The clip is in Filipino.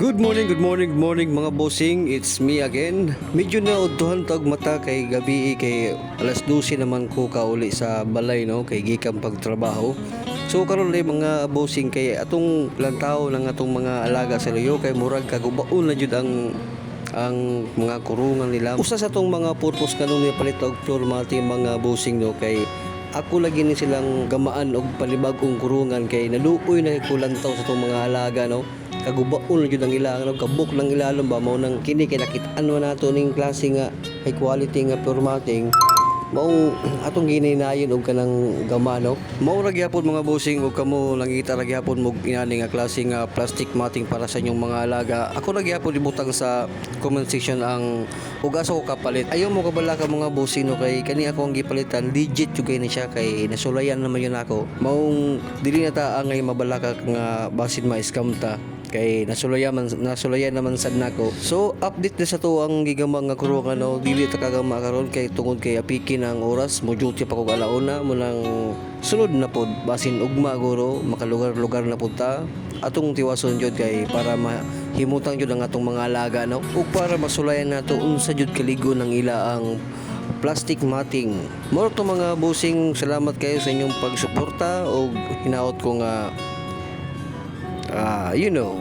Good morning mga bossing. It's me again. Medyo na udtuhan tag mata kay gabi kay alas 12 naman ko kauli sa balay no kay gikan pagtrabaho. So karon lay mga bossing kay atong lantaw ng atong mga alaga sa luyo kay murag kagubaon na jud ang mga kurungan nila. Usa sa atong mga purpose kanon ni palit og floor mat mga bossing no kay ako lagi ni silang gamaan og palibag-ong kurungan kay naluoy na kulantaw sa atong mga alaga no. Kagubaon jud ang ilang no, kabuk ng ilalom ba mao nang kini kay nakit-an man nato ning klase nga high quality nga formatting mao atong gininayon og kanang gama no. Mao ra gyapon mga bossing ug kamo langita ra gyapon mo inani nga klase nga plastic matting para sa inyong mga alaga. Ako ra gyapon ibutang sa comment section ang ug asa ko kapalit. Ayaw mo kabala ka mga bossing no kay kani ako ang gipalitan legit jud kay ni siya kay nasulayan naman yun ako. Maong dili na ta angay mabalaka nga basin ma-scam ta kay nasulayan naman sad nako. So update na sa to ang gigamang nga kurungan no, dili ta kagama karon kay tungod kay apiki ang oras mo duty pa kog alauna mo nang sulod na pod basin ugma guro makalugar-lugar na pud ta atong tiwason jud kay para mahimutang jud ang atong mga alaga no ug para masulayan nato unsa jud kaligo ng ila ang plastic matting. More to mga bossing, salamat kayo sa inyong pagsuporta ug hinaot ko nga you know